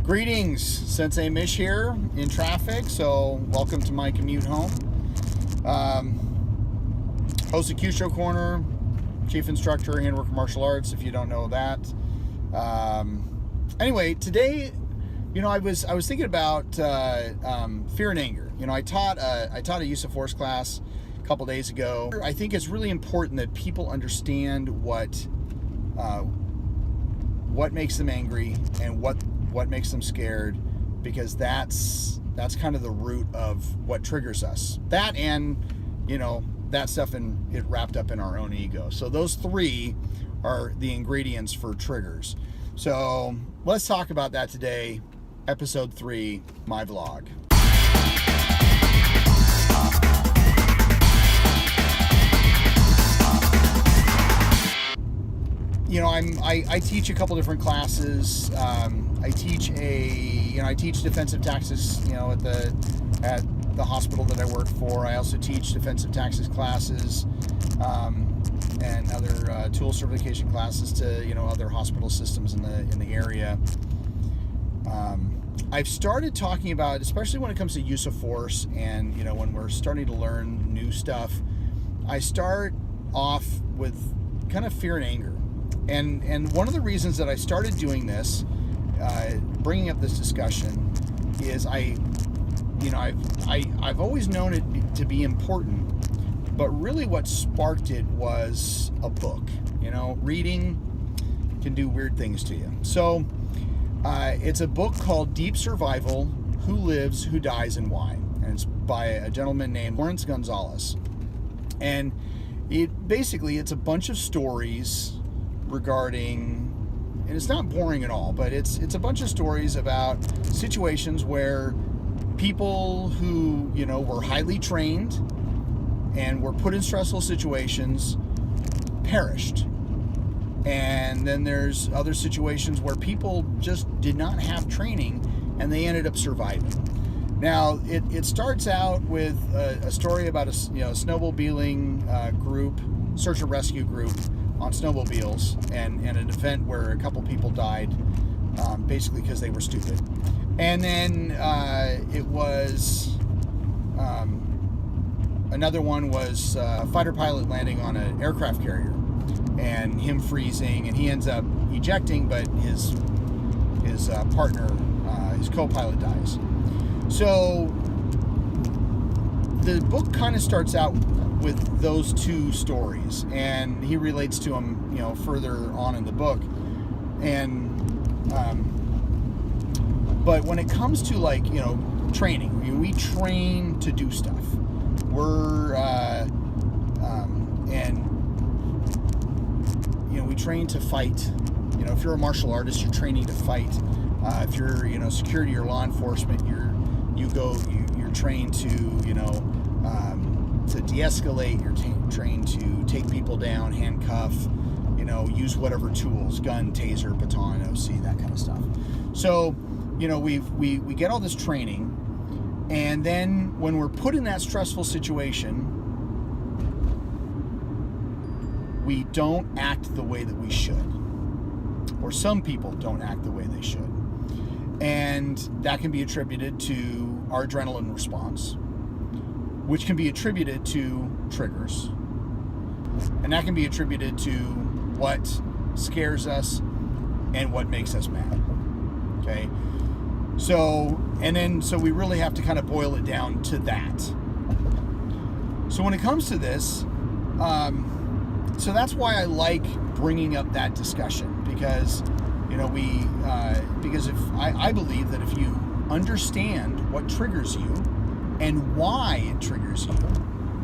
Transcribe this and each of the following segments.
Greetings, Sensei Mish here in traffic, so welcome to my commute home. Host of Q-Show Corner, Chief Instructor, Handwork Martial Arts, if you don't know that. Anyway, today, I was thinking about fear and anger. I taught a use of force class a couple days ago. I think it's really important that people understand what makes them angry and what makes them scared, because that's kind of the root of what triggers us. That and that stuff, and it wrapped up in our own ego. So those three are the ingredients for triggers. So let's talk about that today. Episode 3, my vlog. I teach a couple different classes. I teach defensive tactics, at the hospital that I work for. I also teach defensive tactics classes and other tool certification classes to other hospital systems in the area. I've started talking about, especially when it comes to use of force, and when we're starting to learn new stuff, I start off with kind of fear and anger. And one of the reasons that I started doing this, bringing up this discussion, is I've always known it to be important, but really what sparked it was a book. Reading can do weird things to you. So it's a book called Deep Survival: Who Lives, Who Dies, and Why, and it's by a gentleman named Lawrence Gonzalez. And it's a bunch of stories regarding, and it's not boring at all, but it's a bunch of stories about situations where people who were highly trained and were put in stressful situations perished. And then there's other situations where people just did not have training and they ended up surviving. Now it starts out with a story about a snowmobiling group, search and rescue group on snowmobiles, and an event where a couple people died, basically because they were stupid. And then it was another one was a fighter pilot landing on an aircraft carrier and him freezing, and he ends up ejecting, but his partner, his co-pilot, dies. So the book kind of starts out with those two stories, and he relates to them, further on in the book. And but when it comes to training, we train to do stuff. We're we train to fight. If you're a martial artist, you're training to fight. If you're security or law enforcement, you're trained to to de-escalate. You're trained to take people down, handcuff, use whatever tools, gun, taser, baton, OC, that kind of stuff. So, we get all this training, and then when we're put in that stressful situation, we don't act the way that we should, or some people don't act the way they should, and that can be attributed to our adrenaline response, which can be attributed to triggers, and that can be attributed to what scares us and what makes us mad. Okay, so we really have to kind of boil it down to that. So when it comes to this, so that's why I like bringing up that discussion, because because if I believe that if you understand what triggers you and why it triggers you,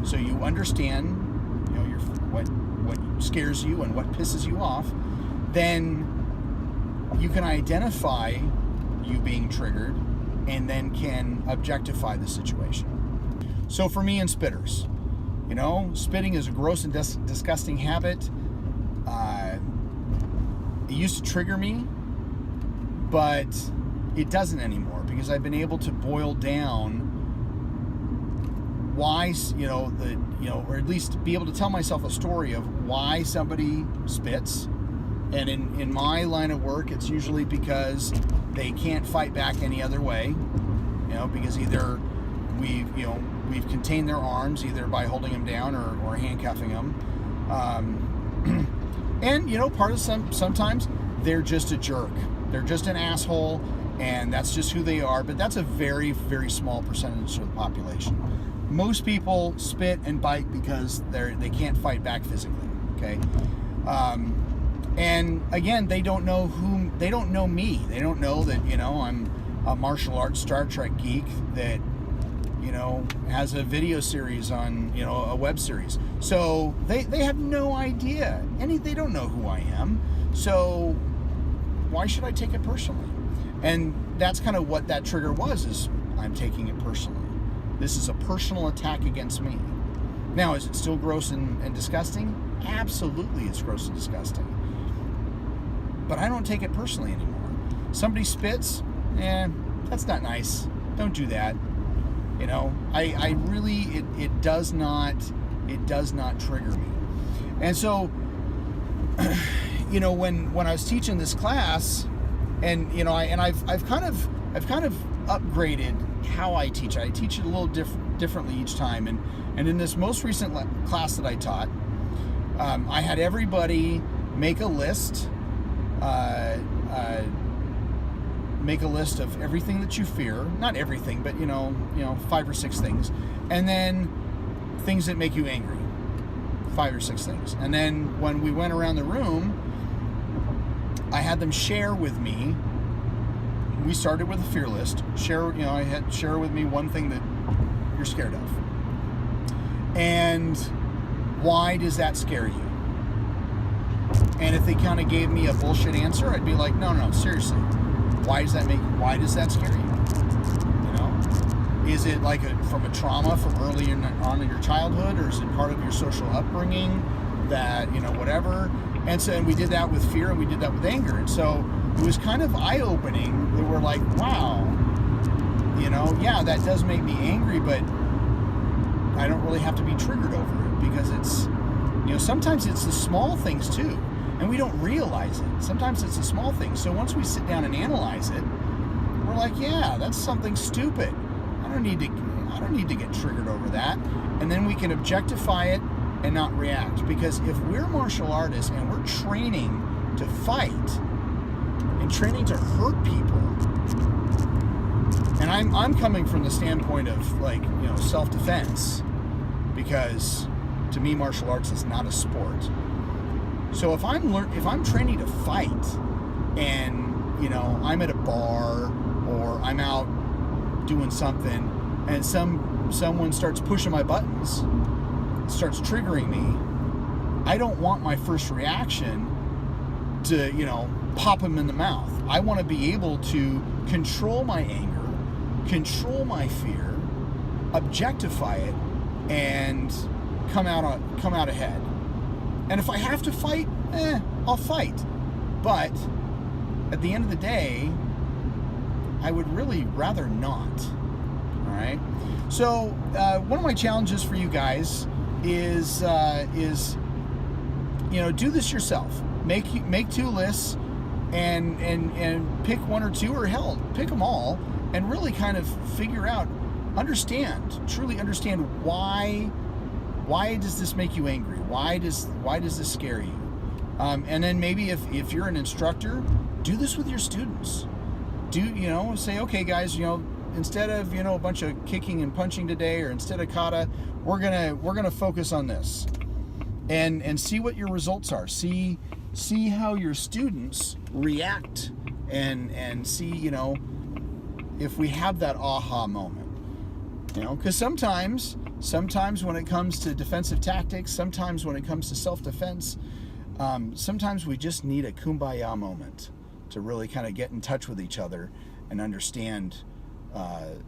so you understand what scares you and what pisses you off, then you can identify you being triggered and then can objectify the situation. So for me and spitters, spitting is a gross and disgusting habit. It used to trigger me, but it doesn't anymore, because I've been able to boil down why, or at least be able to tell myself a story of why somebody spits And in my line of work, it's usually because they can't fight back any other way, because either we've contained their arms either by holding them down or handcuffing them. And part of sometimes they're just a jerk. They're just an asshole, and that's just who they are. But that's a very, very small percentage of the population. Most people spit and bite because they can't fight back physically. Okay. And again, they don't know me. They don't know that, I'm a martial arts Star Trek geek that, has a video series on, a web series. So they have no idea. They don't know who I am. So why should I take it personally? And that's kind of what that trigger was, is I'm taking it personally. This is a personal attack against me. Now, is it still gross and disgusting? Absolutely, it's gross and disgusting. But I don't take it personally anymore. Somebody spits, that's not nice. Don't do that. I really, it does not trigger me. And so, when I was teaching this class, and I've kind of upgraded how I teach. I teach it a little differently each time. And in this most recent class that I taught, I had everybody make a list. Make a list of everything that you fear. Not everything, but 5 or 6 things. And then things that make you angry. 5 or 6 things. And then when we went around the room, I had them share with me. We started with a fear list. Share with me one thing that you're scared of. And why does that scare you? And if they kind of gave me a bullshit answer, I'd be like, no, seriously. Why does that scare you? Is it like from a trauma from early on in your childhood, or is it part of your social upbringing that, whatever? And we did that with fear, and we did that with anger. And so it was kind of eye-opening that we're like, wow, that does make me angry, but I don't really have to be triggered over it, because it's, sometimes it's the small things too. And we don't realize it. Sometimes it's the small things. So once we sit down and analyze it, we're like, yeah, that's something stupid. I don't need to get triggered over that. And then we can objectify it and not react. Because if we're martial artists and we're training to fight and training to hurt people, and I'm coming from the standpoint of self-defense, because to me martial arts is not a sport. So if I'm training to fight, and I'm at a bar or I'm out doing something, and someone starts pushing my buttons, starts triggering me, I don't want my first reaction to pop them in the mouth. I want to be able to control my anger, control my fear, objectify it, and come out ahead. And if I have to fight, I'll fight. But at the end of the day, I would really rather not. All right. So one of my challenges for you guys is do this yourself. Make 2 lists and pick 1 or 2, or hell, pick them all, and really kind of figure out, truly understand why does this make you angry? Why does this scare you? And then maybe if you're an instructor, do this with your students. Say, okay, guys, instead of a bunch of kicking and punching today, or instead of kata, we're gonna focus on this, and see what your results are. See how your students react, and see if we have that aha moment. Because sometimes when it comes to defensive tactics, sometimes when it comes to self-defense, sometimes we just need a kumbaya moment to really kind of get in touch with each other and understand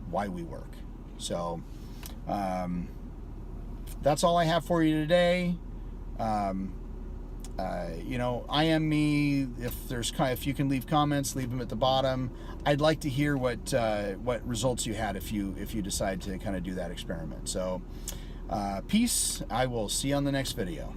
why we work. So that's all I have for you today. I am me. If you can leave comments, leave them at the bottom. I'd like to hear what results you had if you decide to kind of do that experiment. So peace. I will see you on the next video.